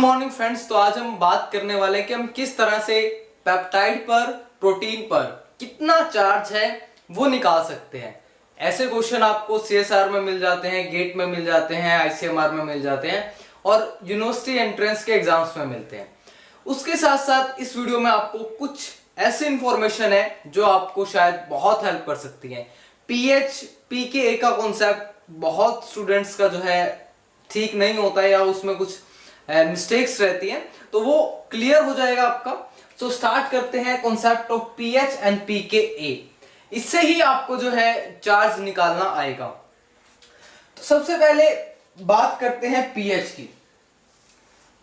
Morning friends. तो आज हम बात करने वाले हैं कि हम किस तरह से पेप्टाइड पर, प्रोटीन पर कितना चार्ज है वो निकाल सकते हैं। ऐसे क्वेश्चन आपको सीएसआर में मिल जाते हैं, गेट में मिल जाते हैं, आईसीएमआर में मिल जाते हैं और यूनिवर्सिटी एंट्रेंस के एग्जाम्स में मिलते हैं। उसके साथ साथ इस वीडियो में आपको कुछ ऐसी इंफॉर्मेशन है जो आपको शायद बहुत हेल्प कर सकती है। पीएच पीके का कॉन्सेप्ट बहुत स्टूडेंट्स का जो है ठीक नहीं होता है या उसमें कुछ मिस्टेक्स रहती हैं, तो वो क्लियर हो जाएगा आपका। तो स्टार्ट करते हैं कॉन्सेप्ट ऑफ पीएच एंड पीके। इससे ही आपको जो है चार्ज निकालना आएगा। तो सबसे पहले बात करते हैं पीएच की।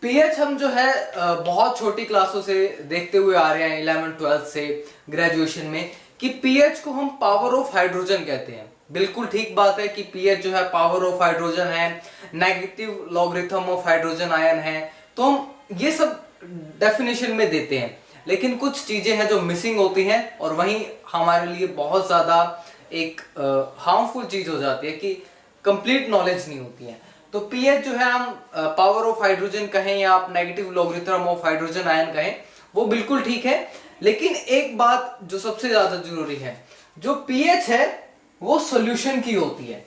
पीएच हम जो है बहुत छोटी क्लासों से देखते हुए आ रहे हैं, 11th-12th से ग्रेजुएशन में, कि पीएच को हम पावर ऑफ हाइड्रोजन कहते हैं। बिल्कुल ठीक बात है कि पीएच जो है पावर ऑफ हाइड्रोजन है, negative logarithm of hydrogen ion है। तो हम ये सब डेफिनेशन में देते हैं, लेकिन कुछ चीजें हैं जो मिसिंग होती हैं और वहीं हमारे लिए बहुत ज्यादा एक हार्मफुल चीज हो जाती है कि कंप्लीट नॉलेज नहीं होती है। तो पीएच जो है हम पावर ऑफ हाइड्रोजन कहें या आप negative logarithm of hydrogen ion कहें, वो बिल्कुल ठीक है। लेकिन एक बात जो सबसे ज्यादा जरूरी है, जो पीएच है वो सॉल्यूशन की होती है।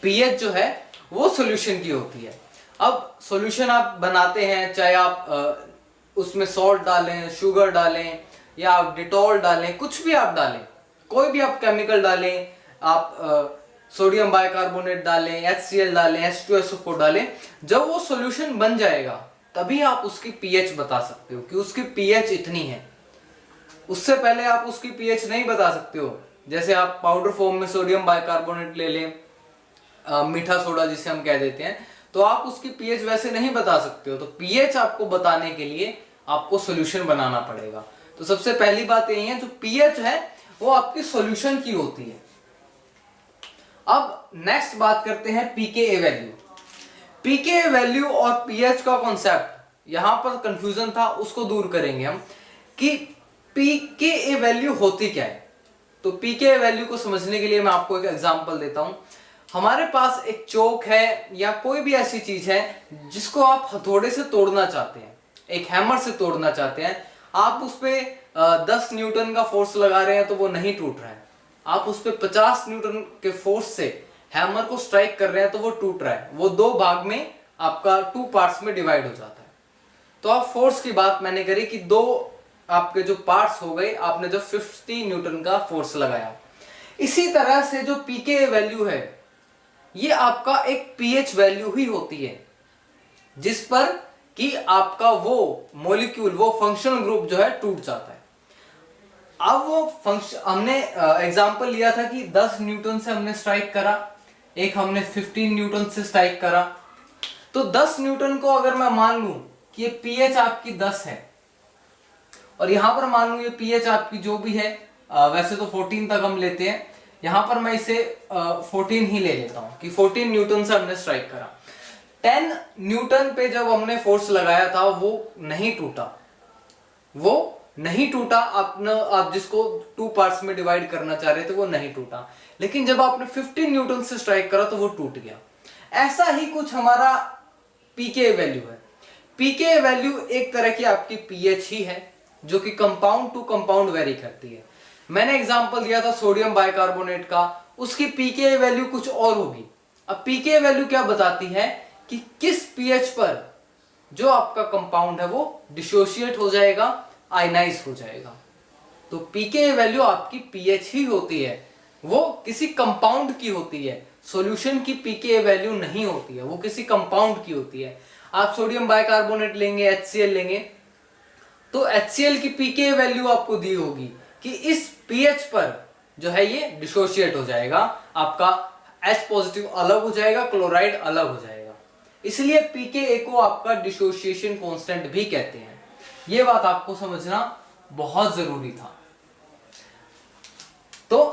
पीएच जो है वो सॉल्यूशन की होती है। अब सॉल्यूशन आप बनाते हैं, चाहे आप उसमें सॉल्ट डालें, शुगर डालें या आप डिटॉल डालें, कुछ भी आप डालें, कोई भी आप केमिकल डालें, आप सोडियम बाइकार्बोनेट डालें, HCl डालें, H2SO4 डालें, जब वो सॉल्यूशन बन जाएगा तभी आप उसकी पीएच बता सकते हो कि उसकी पीएच इतनी है। उससे पहले आप उसकी पीएच नहीं बता सकते हो। जैसे आप पाउडर फॉर्म में सोडियम बाइकार्बोनेट ले लें, मीठा सोडा जिसे हम कह देते हैं, तो आप उसकी पीएच वैसे नहीं बता सकते हो। तो पीएच आपको बताने के लिए आपको सॉल्यूशन बनाना पड़ेगा। तो सबसे पहली बात यही है, जो पीएच है वो आपकी सॉल्यूशन की होती है। अब नेक्स्ट बात करते हैं पीके वैल्यू। पीके वैल्यू और पीएच का कॉन्सेप्ट, यहां पर कंफ्यूजन था, उसको दूर करेंगे हम कि पीके वैल्यू होती क्या है। तो पीके वैल्यू को समझने के लिए मैं आपको एक एग्जांपल देता हूं। हमारे पास एक चौक है या कोई भी ऐसी चीज है जिसको आप हथौड़े से तोड़ना चाहते हैं, एक हैमर से तोड़ना चाहते हैं। आप उस पर 10 न्यूटन का फोर्स लगा रहे हैं तो वो नहीं टूट रहा है। आप उस पर 50 न्यूटन के फोर्स से हैमर को स्ट्राइक कर रहे हैं तो वो टूट रहा है। वो दो भाग में आपका 2 पार्ट्स में डिवाइड हो जाता है। तो आप फोर्स की बात मैंने करी कि दो आपके जो पार्ट्स हो गए, आपने जो 50 न्यूटन का फोर्स लगाया। इसी तरह से जो पीके वैल्यू है ये आपका एक पीएच वैल्यू ही होती है, जिस पर कि आपका वो मॉलिक्यूल, वो फंक्शनल ग्रुप जो है टूट जाता है। अब वो फंक्शन, हमने एग्जांपल लिया था कि 10 न्यूटन से हमने स्ट्राइक करा, एक हमने 15 न्यूटन से स्ट्राइक करा। तो 10 न्यूटन को अगर मैं मान लूं कि ये पीएच आपकी 10 है और यहां पर मान लूं ये पीएच आपकी जो भी है, वैसे तो 14 तक हम लेते हैं, यहां पर मैं इसे 14 ही ले लेता हूं कि 14 न्यूटन से हमने स्ट्राइक करा। 10 न्यूटन पे जब हमने फोर्स लगाया था वो नहीं टूटा, वो नहीं टूटा। आप जिसको 2 पार्ट्स में डिवाइड करना चाह रहे थे वो नहीं टूटा। लेकिन जब आपने 15 न्यूटन से स्ट्राइक करा तो वो टूट गया। ऐसा ही कुछ हमारा पीके वैल्यू है। पीके वैल्यू एक तरह की आपकी पीएच ही है जो कि कंपाउंड टू कंपाउंड वेरी करती है। मैंने एग्जांपल दिया था सोडियम बाइकार्बोनेट का, उसकी पीके वैल्यू कुछ और होगी। अब पीके वैल्यू क्या बताती है कि किस पीएच पर जो आपका कंपाउंड है वो डिसोशिएट हो जाएगा, आयनाइज हो जाएगा। तो पीके वैल्यू आपकी पीएच ही होती है, वो किसी कंपाउंड की होती है। सॉल्यूशन की पीके वैल्यू नहीं होती है, वो किसी कंपाउंड की होती है। आप सोडियम बाइकार्बोनेट लेंगे, HCl लेंगे, तो HCl की पीके वैल्यू आपको दी होगी कि इस पीएच पर जो है ये डिसोशिएट हो जाएगा, आपका H पॉजिटिव अलग हो जाएगा, क्लोराइड अलग हो जाएगा। इसलिए पीके को आपका डिसोसिएशन कांस्टेंट भी कहते हैं। ये बात आपको समझना बहुत जरूरी था। तो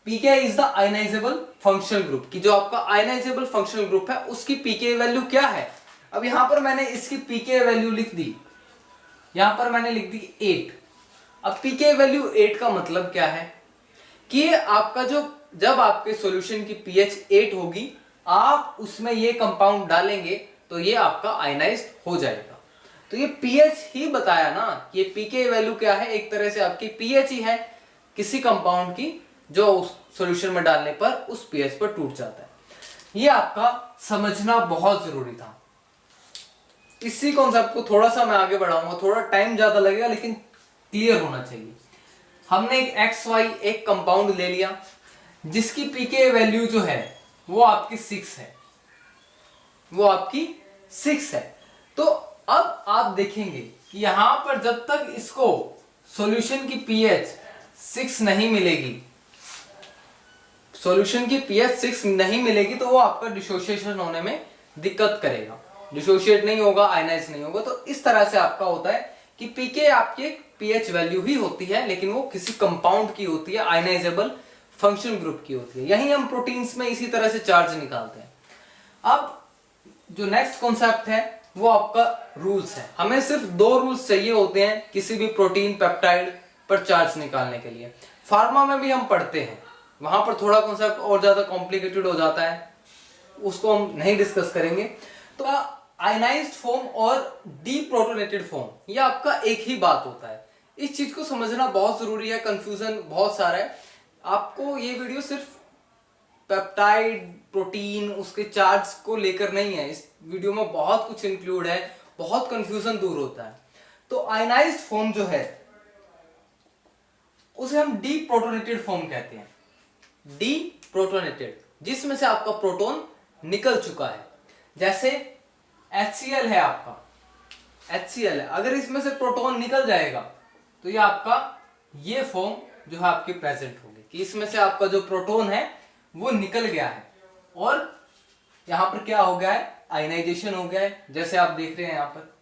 pK is the ionisable functional group, की जो आपका आयनाइजेबल फंक्शनल ग्रुप है उसकी पीके वैल्यू क्या है। अब यहां पर मैंने इसकी पीके वैल्यू लिख दी, यहां पर मैंने लिख दी 8। अब पीके वैल्यू 8 का मतलब क्या है कि आपका जब आपके सॉल्यूशन की पीएच 8 होगी, आप उसमें ये कंपाउंड डालेंगे तो ये आपका आयनाइज्ड हो जाएगा। तो ये पीएच ही बताया ना, ये पीके वैल्यू क्या है, एक तरह से आपकी पीएच ही है किसी कंपाउंड की, जो उस सॉल्यूशन में डालने पर उस पीएच पर टूट जाता है। ये आपका समझना बहुत जरूरी था। इसी कॉन्सेप्ट को थोड़ा सा मैं आगे बढ़ाऊंगा, थोड़ा टाइम ज्यादा लगेगा लेकिन क्लियर होना चाहिए। हमने एक एक्स वाई एक कंपाउंड ले लिया जिसकी पीके वैल्यू जो है वो आपकी 6 है, वो आपकी 6 है। तो अब आप देखेंगे कि यहां पर जब तक इसको सॉल्यूशन की पीएच 6 नहीं मिलेगी, सॉल्यूशन की पीएच 6 नहीं मिलेगी तो वो आपका डिसोसिएशन होने में दिक्कत करेगा, डिसोशिएट नहीं होगा, आयनाइज नहीं होगा। तो इस तरह से आपका होता है कि पीके आपकी पीएच वैल्यू ही होती है लेकिन वो किसी कंपाउंड की होती है, आयनाइजेबल फंक्शन ग्रुप की होती है। यही हम प्रोटीन्स में इसी तरह से चार्ज निकालते हैं। अब जो नेक्स्ट कॉन्सेप्ट है वो आपका रूल्स है। हमें सिर्फ 2 रूल्स चाहिए होते हैं किसी भी प्रोटीन पेप्टाइड पर चार्ज निकालने के लिए। फार्मा में भी हम पढ़ते हैं, वहां पर थोड़ा कॉन्सेप्ट और ज्यादा कॉम्प्लिकेटेड हो जाता है, उसको हम नहीं डिस्कस करेंगे। तो आयनाइज्ड फॉर्म और डीप्रोटोनेटेड फॉर्म, ये आपका एक ही बात होता है। इस चीज को समझना बहुत जरूरी है, कंफ्यूजन बहुत सारा है। आपको ये वीडियो सिर्फ पेप्टाइड प्रोटीन उसके चार्ज को लेकर नहीं है, इस वीडियो में बहुत कुछ इंक्लूड है, बहुत कंफ्यूजन दूर होता है। तो आयनाइज्ड फॉर्म जो है उसे हम डीप्रोटोनेटेड फॉर्म कहते हैं। डीप्रोटोनेटेड, जिसमें से आपका प्रोटॉन निकल चुका है। जैसे HCl है आपका, HCl है, अगर इसमें से प्रोटॉन निकल जाएगा तो ये आपका ये फॉर्म जो है आपकी प्रेजेंट होगी कि इसमें से आपका जो प्रोटॉन है वो निकल गया है और यहां पर क्या हो गया है, आयनाइजेशन हो गया है। जैसे आप देख रहे हैं यहां पर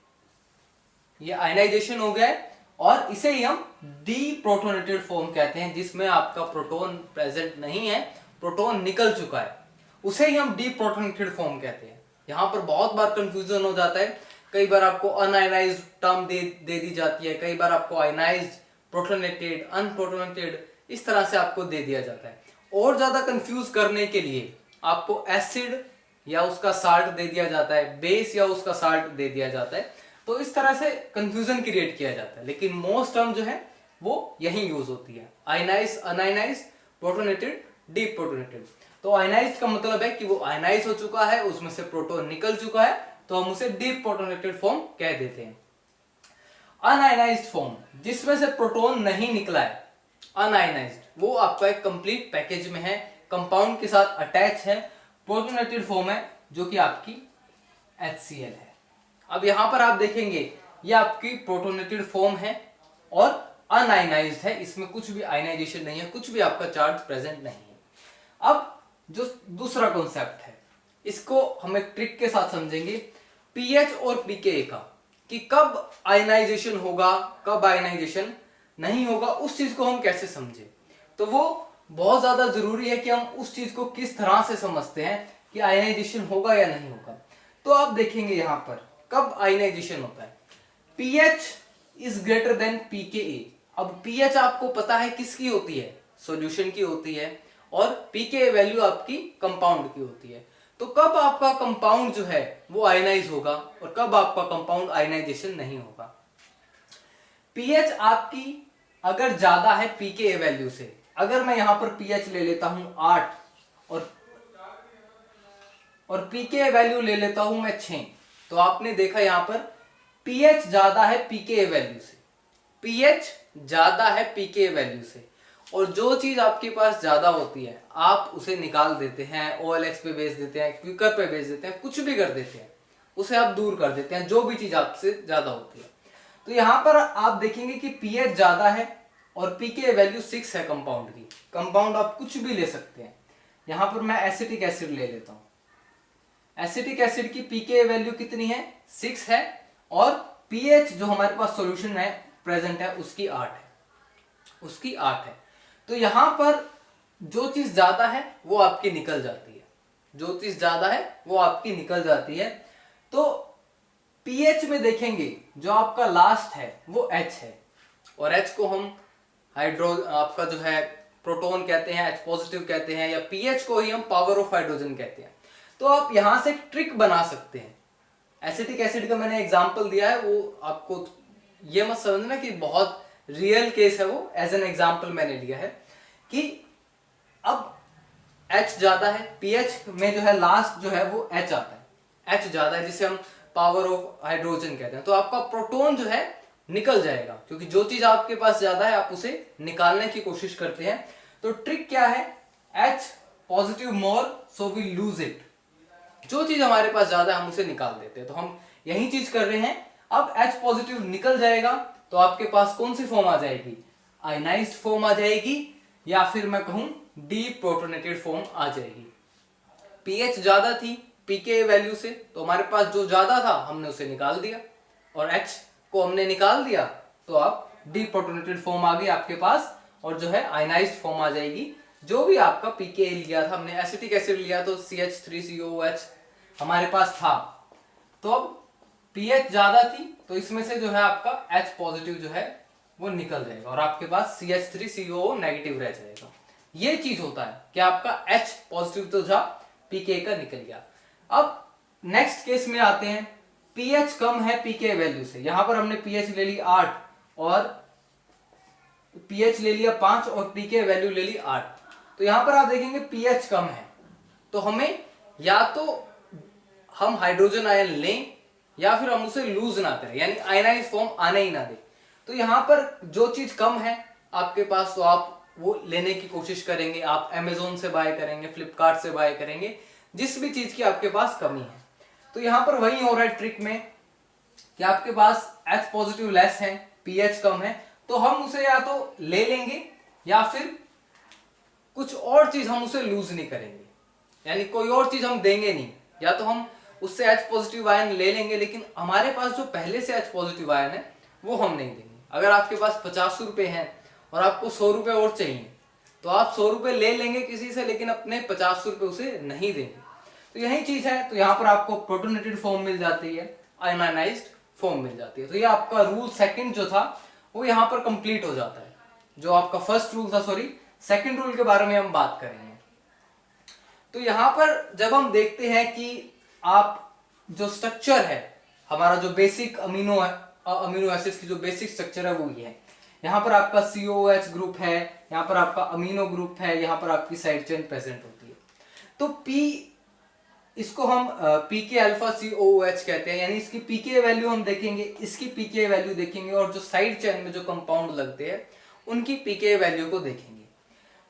ये आयनाइजेशन हो गया है और इसे ही हम डीप्रोटोनेटेड फॉर्म कहते हैं, जिसमें आपका प्रोटॉन प्रेजेंट नहीं है, प्रोटॉन निकल चुका है, उसे ही हम डीप्रोटोनेटेड फॉर्म कहते हैं। यहां पर बहुत बार कंफ्यूजन हो जाता है, कई बार आपको अनआयनाइज्ड टर्म दे दी जाती है, कई बार आपको आयनाइज्ड, प्रोटोनेटेड, अनप्रोटोनेटेड, इस तरह से आपको दे दिया जाता है। और ज्यादा कंफ्यूज करने के लिए आपको एसिड या उसका साल्ट दे दिया जाता है, बेस या उसका साल्ट दे दिया जाता है, तो इस तरह से कंफ्यूजन क्रिएट किया जाता है। लेकिन मोस्ट टर्म जो है वो यही यूज होती है, आयनाइज्ड, अनआयनाइज्ड, प्रोटोनेटेड, डीप्रोटोनेटेड। तो आयनाइज्ड का मतलब है कि वो आयनाइज हो चुका है, उसमें से प्रोटॉन निकल चुका है, तो हम उसे डीप्रोटोनेटेड फॉर्म कह देते हैं। अनआयनाइज्ड फॉर्म, जिसमें से प्रोटॉन नहीं निकला है, अनआयनाइज्ड, वो आपका एक कंप्लीट पैकेज में है, कंपाउंड के साथ अटैच है। प्रोटोनेटेड फॉर्म है जो कि आपकी HCl है। अब यहां पर आप देखेंगे ये आपकी प्रोटोनेटेड फॉर्म है और अनआयनाइज्ड है, इसमें कुछ भी आयनाइजेशन नहीं है, कुछ भी आपका चार्ज प्रेजेंट नहीं है। अब जो दूसरा कॉन्सेप्ट है इसको हम एक ट्रिक के साथ समझेंगे, पीएच और पीके का, कि कब आयनाइजेशन होगा, कब आयनाइजेशन नहीं होगा, उस चीज को हम कैसे समझे। तो वो बहुत ज्यादा जरूरी है कि हम उस चीज को किस तरह से समझते हैं कि आयनाइजेशन होगा या नहीं होगा। तो आप देखेंगे यहां पर कब आयनाइजेशन होता है, pH is greater than pKa. अब पीएच आपको पता है किसकी होती है, सॉल्यूशन की होती है, और पीके वैल्यू आपकी कंपाउंड की होती है। तो कब आपका कंपाउंड जो है वो आयनाइज होगा और कब आपका कंपाउंड आयनाइजेशन नहीं होगा। पीएच आपकी अगर ज्यादा है पीके वैल्यू से, अगर मैं यहां पर पीएच ले लेता हूं 8 और पीके वैल्यू ले लेता हूं मैं 6, तो आपने देखा यहां पर पीएच ज्यादा है पीके वैल्यू से, पीएच ज्यादा है पीके वैल्यू से, और जो चीज आपके पास ज्यादा होती है आप उसे निकाल देते हैं, OLX पे भेज देते हैं, क्विकर पे भेज देते हैं, कुछ भी कर देते हैं, उसे आप दूर कर देते हैं, जो भी चीज आपसे ज्यादा होती है। तो यहां पर आप देखेंगे कि पीएच ज्यादा है और पीके वैल्यू 6 है कंपाउंड की। कंपाउंड आप कुछ भी ले सकते हैं, यहां पर मैं एसिटिक एसिड ले लेता हूं, एसिटिक एसिड की पीके वैल्यू कितनी है, 6 है, और पीएच जो हमारे पास सॉल्यूशन में प्रेजेंट है उसकी 8 है, उसकी 8 है। तो यहां पर जो चीज ज्यादा है वो आपकी निकल जाती है, जो चीज ज्यादा है वो आपकी निकल जाती है। तो पीएच में देखेंगे जो आपका लास्ट है वो H है, और H को हम हाइड्रो आपका जो है प्रोटॉन कहते हैं, H पॉजिटिव कहते हैं, या पीएच को ही हम पावर ऑफ हाइड्रोजन कहते हैं। तो आप यहां से एक ट्रिक बना सकते हैं एसिटिक एसिड का मैंने एग्जांपल दिया है, वो आपको ये मत समझना कि बहुत रियल केस है, वो एज एन एग्जांपल मैंने लिया है कि अब H ज्यादा है, pH में जो है लास्ट जो है वो H आता है, H ज्यादा है जिसे हम पावर ऑफ हाइड्रोजन कहते हैं, तो आपका प्रोटॉन जो है निकल जाएगा, क्योंकि जो चीज आपके पास ज्यादा है आप उसे निकालने की कोशिश करते हैं। तो ट्रिक क्या है, H positive more so we lose it, जो चीज हमारे पास ज्यादा है हम उसे निकाल देते हैं, तो हम यही चीज कर रहे हैं। अब H पॉजिटिव निकल जाएगा तो आपके पास कौन सी फॉर्म आ जाएगी, आयनाइज्ड फॉर्म आ जाएगी, या फिर मैं कहूं डी प्रोटोनेटेड फॉर्म आ जाएगी। pH ज्यादा थी pKa वैल्यू से, तो हमारे पास जो ज्यादा था हमने उसे निकाल दिया, और H को हमने निकाल दिया तो आप डी प्रोटोनेटेड फॉर्म आ गई आपके पास, और जो है आयनाइज्ड फॉर्म आ जाएगी। जो भी आपका pKa लिया था हमने, एसिटिक एसिड लिया तो CH3COOH हमारे पास था, तो अब pH ज्यादा थी तो इसमें से जो है आपका H पॉजिटिव जो है वो निकल जाएगा और आपके पास CH3COO नेगेटिव रह जाएगा। ये चीज होता है कि आपका H पॉजिटिव तो था, pKa का निकल गया। अब नेक्स्ट केस में आते हैं, pH कम है pKa वैल्यू से, यहां पर हमने pH ले ली 8 और pH ले लिया 5 और pKa वैल्यू ले ली 8, तो यहां पर आप देखेंगे pH कम है, तो हमें या तो हम हाइड्रोजन आयन लें या फिर हम उसे लूज ना करें, यानी आयनाइज फॉर्म आने ही ना दें। तो यहां पर जो चीज कम है आपके पास तो आप वो लेने की कोशिश करेंगे, आप अमेजोन से बाय करेंगे, फ्लिपकार्ट से बाय करेंगे, जिस भी चीज की आपके पास कमी है। तो यहां पर वही हो रहा है ट्रिक में कि आपके पास H पॉजिटिव लेस है, pH कम है, तो हम उसे या तो ले लेंगे या फिर कुछ और चीज हम उसे लूज नहीं करेंगे, यानी कोई और चीज हम देंगे नहीं, या तो हम उससे H पॉजिटिव आयन ले लेंगे लेकिन हमारे पास जो पहले से H पॉजिटिव आयन है वो हम नहीं देंगे। अगर आपके पास 50 रुपए हैं और आपको 100 रुपए और चाहिए तो आप 100 रुपए ले लेंगे किसी से, लेकिन अपने 50 रुपए उसे नहीं देंगे। तो यही चीज है, तो यहाँ पर आपको प्रोटोनेटेड फॉर्म मिल जाती है, आयनाइज्ड फॉर्म मिल जाती है। तो ये आपका रूल सेकंड जो था वो यहाँ पर कंप्लीट हो जाता है। जो आपका फर्स्ट रूल था, सॉरी सेकंड रूल के बारे में हम बात करेंगे। तो यहाँ पर जब हम देखते हैं कि आप जो स्ट्रक्चर है हमारा, जो बेसिक अमीनो एसिड्स की जो बेसिक स्ट्रक्चर है वो ये है। यहाँ पर आपका COOH ग्रुप है, यहाँ पर आपका अमीनो ग्रुप है, यहाँ पर आपकी साइड चेन प्रेजेंट होती है। तो P इसको हम pK अल्फा COOH कहते हैं, यानी इसकी pK वैल्यू हम देखेंगे, इसकी pK वैल्यू देखेंगे, और जो साइड चेन में जो कंपाउंड लगते हैं उनकी pK वैल्यू को देखेंगे।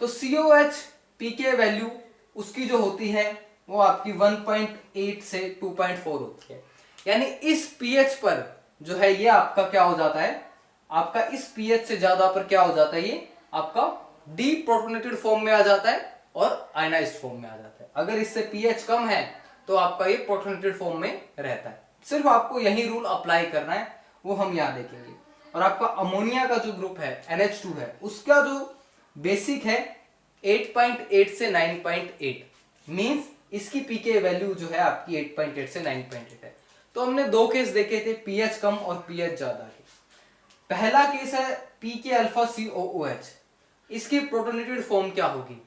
तो COH pK वैल्यू उसकी जो होती है वो आपकी 1.8 से 2.4 होती है, यानी इस pH पर जो है ये आपका क्या हो जाता है, आपका इस pH से ज्यादा पर क्या हो जाता है, ये आपका डी प्रोटोनेटेड फॉर्म में आ जाता है और आयनाइज्ड फॉर्म में आ जाता है। अगर इससे pH कम है तो आपका ये प्रोटोनेटेड फॉर्म में रहता है। सिर्फ आपको यही रूल अप्लाई करना है, वो हम यहाँ देखेंगे। और आपका अमोनिया का जो ग्रुप है NH2 है, उसका जो बेसिक है 8.8 से 9.8, मींस इसकी pK वैल्यू जो है आपकी 8.8 से 9.8 है। तो हमने दो केस देखे थे, pH कम और pH ज्यादा के। पहला केस है pK अल्फा COOH, इसकी प्रोटोनेटेड फॉर्म क्या होगी,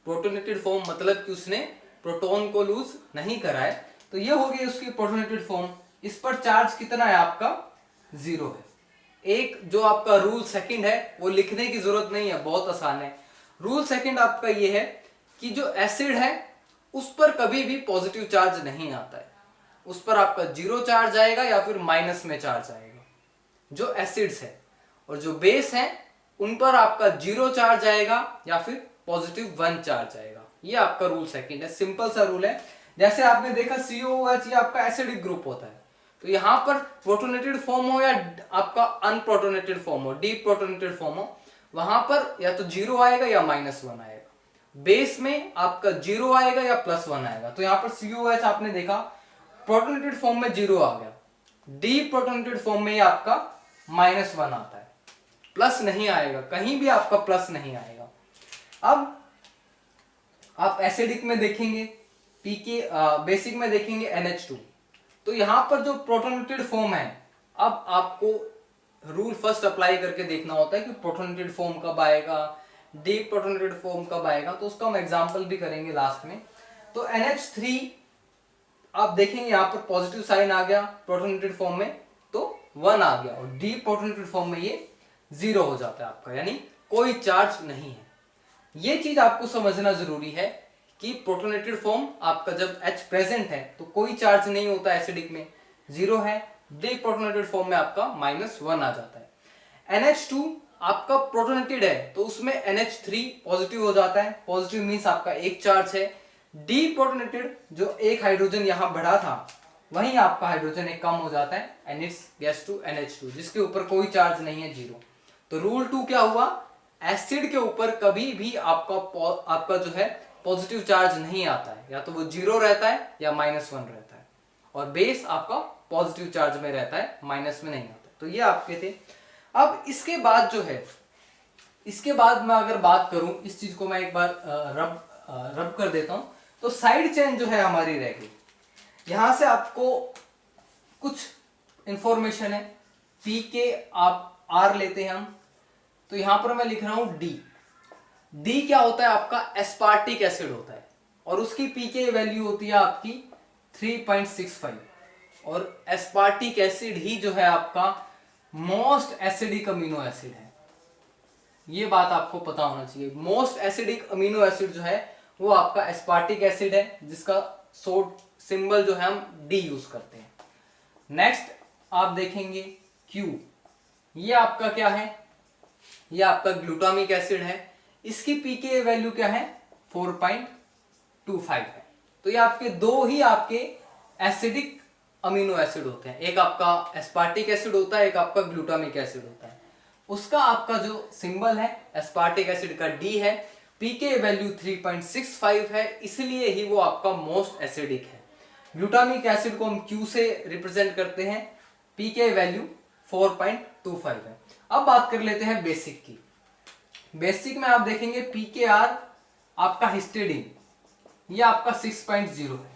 प्रोटोनेटेड फॉर्म मतलब कि उसने प्रोटॉन को लूज नहीं करा है, तो ये होगी उसकी प्रोटोनेटेड फॉर्म। इस पर चार्ज कितना है आपका, 0 है। एक जो आपका रूल सेकंड है वो लिखने की जरूरत नहीं है, बहुत आसान है। रूल सेकंड आपका ये है कि जो एसिड है उस पर कभी भी पॉजिटिव चार्ज नहीं आता है, उस पर आपका 0 चार्ज आएगा या फिर माइनस में चार्ज आएगा, जो एसिड्स है। और जो बेस है उन पर आपका 0 चार्ज आएगा या फिर पॉजिटिव 1 चार्ज आएगा। ये आपका रूल सेकंड है, सिंपल सा रूल है। जैसे आपने देखा COOH ये आपका एसिडिक ग्रुप होता है, तो यहां पर प्रोटोनेटेड फॉर्म हो या आपका अनप्रोटोनेटेड फॉर्म हो, डी प्रोटोनेटेड फॉर्म हो, वहां पर या तो 0 आएगा या -1 आएगा। बेस में आपका 0 आएगा या +1 आएगा। तो यहाँ पर COOH आपने देखा प्रोटोनेटेड फॉर्म में 0 आ गया, डी प्रोटोनेटेड फॉर्म में आपका -1 आता है, प्लस नहीं आएगा, कहीं भी आपका प्लस नहीं आएगा। अब आप एसिडिक में देखेंगे pK, बेसिक में देखेंगे NH2, तो यहां पर जो प्रोटोनेटेड फॉर्म है, अब आपको रूल फर्स्ट अप्लाई करके देखना होता है कि प्रोटोनेटेड फॉर्म कब आएगा, डी प्रोटोनेटेड फॉर्म कब आएगा, तो उसका हम एग्जांपल भी करेंगे लास्ट में। तो NH3 आप देखेंगे यहाँ पर पॉजिटिव साइन आ गया प्रोटोनेटेड फॉर्म में तो 1 आ गया, और डी प्रोटोनेटेड फॉर्म में ये 0 हो जाता है आपका, यानी कोई चार्ज नहीं है। ये चीज आपको समझना जरूरी है कि प्रोटोनेटेड फॉर्म आपका जब H प्रेजेंट है तो कोई चार्ज नहीं होता, एसिडिक में 0 है, डी प्रोटोनेटेड फॉर्म में आपका -1 आ जाता है। NH2 आपका प्रोटोनेटेड है तो उसमें NH3 पॉजिटिव हो जाता है, पॉजिटिव मींस आपका एक चार्ज है। डी प्रोटोनेटेड जो एक हाइड्रोजन यहां बढ़ा था वहीं आपका हाइड्रोजन एक कम हो जाता है, and it's gets to NH2 जिसके ऊपर कोई चार्ज नहीं है, 0। तो रूल 2 क्या हुआ, एसिड के ऊपर कभी भी आपका जो है पॉजिटिव चार्ज नहीं आता है, या तो वो 0 रहता है या -1 रहता है, और बेस आपका पॉजिटिव चार्ज में रहता है, माइनस में नहीं आता। तो ये आपके थे। अब इसके बाद जो है, इसके बाद मैं अगर बात करूं, इस चीज को मैं एक बार रब कर देता हूं, तो साइड चेन जो है हमारी रह गई। यहां से आपको कुछ इंफॉर्मेशन है, पी के आप आर लेते हैं हम, तो यहां पर मैं लिख रहा हूं डी। डी क्या होता है, आपका एस्पार्टिक एसिड होता है, और उसकी पीके वैल्यू होती है आपकी 3.65, और एस्पार्टिक एसिड ही जो है आपका मोस्ट एसिडिक अमीनो एसिड है। ये बात आपको पता होना चाहिए। मोस्ट एसिडिक अमीनो एसिड जो है वो आपका एस्पार्टिक एसिड है, जिसका शॉर्ट सिंबल जो है हम डी यूज करते हैं। नेक्स्ट आप देखेंगे क्यू, ये आपका क्या है, ये आपका ग्लूटामिक एसिड है, इसकी पीके वैल्यू क्या है 4.25 है। तो ये आपके दो ही आपके एसिडिक अमीनो एसिड होते हैं, एक आपका एस्पार्टिक एसिड होता है, एक आपका ग्लूटामिक एसिड होता है। उसका आपका जो सिंबल है एस्पार्टिक एसिड का डी है, पीके वैल्यू 3.65 है, इसलिए ही वो आपका मोस्ट एसिडिक है। ग्लूटामिक एसिड को हम क्यू से रिप्रेजेंट करते हैं, पीके वैल्यू 4.25 है। अब बात कर लेते हैं बेसिक की। बेसिक में आप देखेंगे पीकेआर आपका हिस्टिडीन, ये आपका 6.0 है।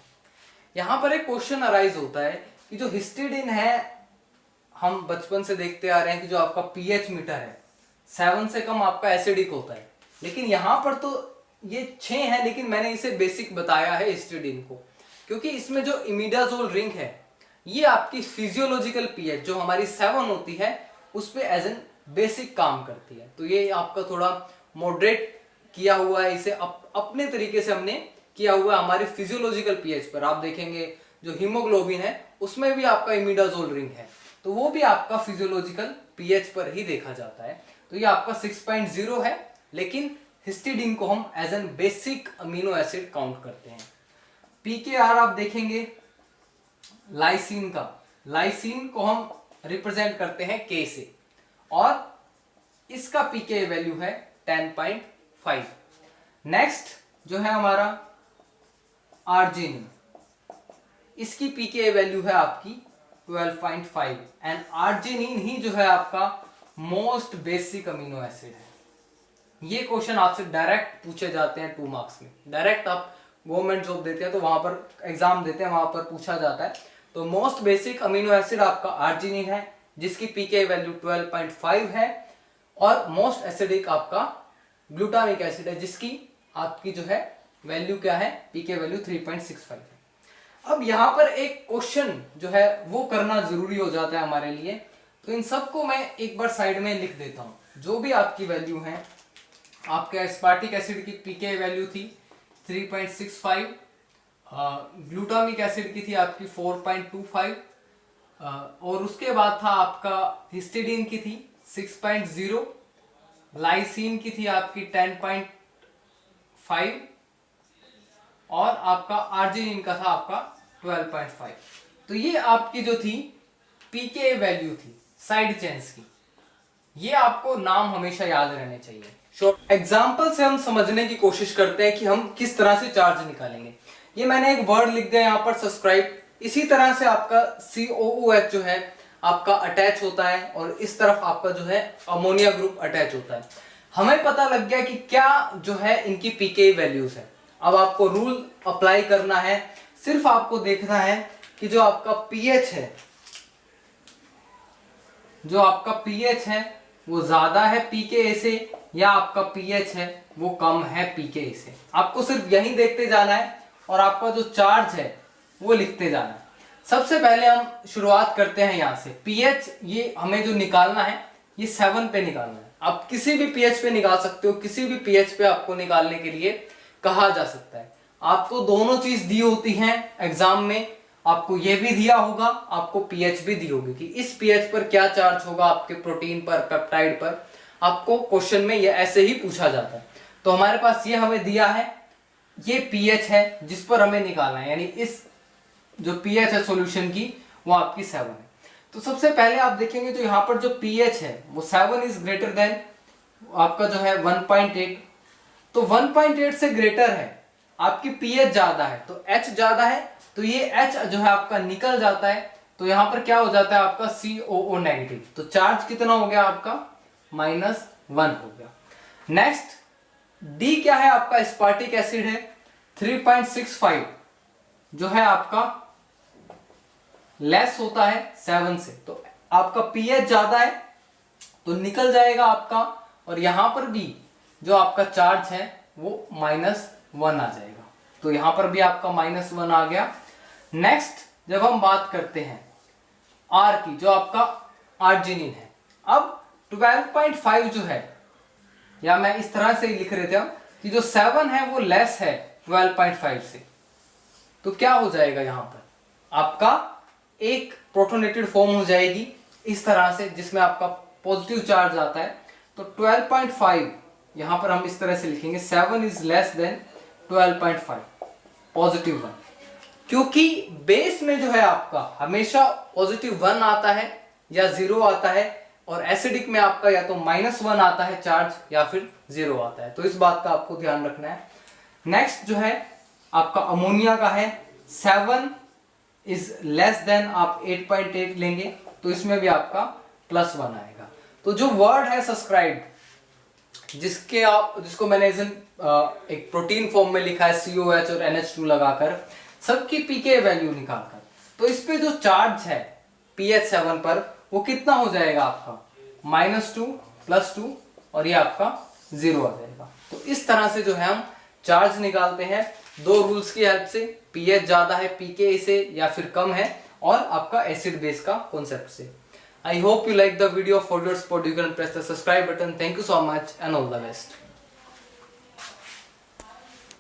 यहां पर एक क्वेश्चन अराइज होता है कि जो हिस्टिडीन है, हम बचपन से देखते आ रहे हैं कि जो आपका पीएच मीटर है 7 से कम आपका एसिडिक होता है, लेकिन यहां पर तो ये 6 है, लेकिन मैंने इसे बेसिक बताया है हिस्टिडीन को, क्योंकि इसमें जो इमिडाजोल रिंग है ये आपकी फिजियोलॉजिकल पीएच जो हमारी 7 होती है उस पे एज एन बेसिक काम करती है। तो ये आपका थोड़ा मॉडरेट किया हुआ है, इसे अपने तरीके से हमने किया हुआ है हमारे फिजियोलॉजिकल पीएच पर। आप देखेंगे जो हीमोग्लोबिन है उसमें भी आपका इमिडाजोल रिंग है, तो वो भी आपका फिजियोलॉजिकल पीएच पर ही देखा जाता है। तो ये आपका 6.0 है, लेकिन हिस्टिडीन को हम as an basic amino acid count करते हैं। पीकेआर आप देखेंगे लाइसिन का, लाइसिन को हम रिप्रेजेंट करते हैं के से, और इसका पीके वैल्यू है 10.5। नेक्स्ट जो है हमारा आर्जिनिन, इसकी पीके वैल्यू है आपकी 12.5, एंड आर्जिनिन ही जो है आपका मोस्ट बेसिक अमीनो एसिड है। ये क्वेश्चन आपसे डायरेक्ट पूछे जाते हैं 2 मार्क्स में, डायरेक्ट आप गवर्नमेंट जॉब देते हैं तो वहां पर एग्जाम देते हैं, वहां पर पूछा जाता है। तो मोस्ट बेसिक अमीनो एसिड आपका आर्जिनिन है, जिसकी पीके वैल्यू 12.5 है, और मोस्ट एसिडिक आपका ग्लूटामिक एसिड है, जिसकी आपकी जो है वैल्यू क्या है, पीके वैल्यू 3.65 है। अब यहां पर एक क्वेश्चन जो है वो करना जरूरी हो जाता है हमारे लिए, तो इन सबको मैं एक बार साइड में लिख देता हूं। जो भी आपकी वैल्यू है, आपके एस्पार्टिक एसिड की पीके वैल्यू थी 3.65, ग्लूटामिक एसिड की थी आपकी 4.25, और उसके बाद था आपका हिस्टिडीन की थी 6.0, लाइसिन की थी आपकी 10.5, और आपका आर्जिनिन का था आपका 12.5। तो ये आपकी जो थी पीके वैल्यू थी साइड चेन्स की, ये आपको नाम हमेशा याद रहने चाहिए। एग्जाम्पल से हम समझने की कोशिश करते हैं कि हम किस तरह से चार्ज निकालेंगे। ये मैंने एक वर्ड लिख दिया यहाँ पर, सब्सक्राइब। इसी तरह से आपका COOH जो है आपका अटैच होता है, और इस तरफ आपका जो है अमोनिया ग्रुप अटैच होता है। हमें पता लग गया कि क्या जो है इनकी पीके वैल्यूज है। अब आपको रूल अप्लाई करना है, सिर्फ आपको देखना है कि जो आपका पीएच है, जो आपका पीएच है वो ज्यादा है पीके से, या आपका पीएच है वो कम है पीके से। आपको सिर्फ यही देखते जाना है, और आपका जो चार्ज है वो लिखते जाना है। सबसे पहले हम शुरुआत करते हैं यहाँ से। पीएच ये हमें जो निकालना है ये 7 पे निकालना है। आप किसी भी पीएच पे निकाल सकते हो, किसी भी पीएच पे आपको निकालने के लिए कहा जा सकता है। आपको दोनों चीज दी होती हैं एग्जाम में, आपको ये भी दिया होगा, आपको पीएच भी दी होगी कि इस पीएच पर क्या चार्ज होगा आपके प्रोटीन पर, पेप्टाइड पर। आपको क्वेश्चन में ये ऐसे ही पूछा जाता है। तो हमारे पास ये हमें दिया है, ये पीएच है जिस पर हमें निकालना है, यानी इस जो पीएच है सॉल्यूशन की वो आपकी 7 है। तो सबसे पहले आप देखेंगे जो यहाँ पर जो पीएच है वो 7 इज ग्रेटर देन आपका जो है 1.8। तो 1.8 से ग्रेटर है, आपकी पीएच ज्यादा है तो एच ज्यादा है, तो ये एच जो है आपका निकल जाता है। तो यहां पर क्या हो जाता है आपका COO नेगेटिव। तो चार्ज कितना हो गया आपका -1 हो गया। नेक्स्ट डी क्या है आपका, स्पार्टिक एसिड है 3.65 जो है आपका लेस होता है 7 से। तो आपका पीएच ज्यादा है तो निकल जाएगा आपका, और यहां पर भी जो आपका चार्ज है वो -1 आ जाएगा। तो यहां पर भी आपका -1 आ गया। नेक्स्ट जब हम बात करते हैं आर की, जो आपका आर्जिनिन है, अब 12.5 जो है, या मैं इस तरह से लिख रहे थे कि जो 7 है वो लेस है 12.5 से। तो क्या हो जाएगा यहां पर आपका एक प्रोटोनेटेड फॉर्म हो जाएगी इस तरह से, जिसमें आपका पॉजिटिव चार्ज आता है। तो 12.5 यहां पर हम इस तरह से लिखेंगे 7 इज लेस देन 12.5 पॉजिटिव 1, क्योंकि बेस में जो है आपका हमेशा पॉजिटिव 1 आता है या 0 आता है, और एसिडिक में आपका या तो -1 आता है चार्ज या फिर 0 आता है। तो इस बात का आपको ध्यान रखना है। नेक्स्ट जो है आपका अमोनिया का है 7 इज लेस देन आप 8.8 लेंगे, तो इसमें भी आपका +1 आएगा। तो जो वर्ड है सब्सक्राइब, जिसको मैंने एक प्रोटीन फॉर्म में लिखा है COH और NH2 लगाकर, सबकी पीके वैल्यू निकालकर, तो इस पे जो चार्ज है pH 7 पर वो कितना हो जाएगा आपका -2 +2, और ये आपका 0 आ जाएगा। तो इस तरह से जो है हम चार्ज निकालते हैं दो रूल्स की हेल्प से, pH ज्यादा है pK से या फिर कम है, और आपका एसिड बेस का कॉन्सेप्ट से। I hope you like the video. For your support you can press the subscribe button. Thank you so much and all the best.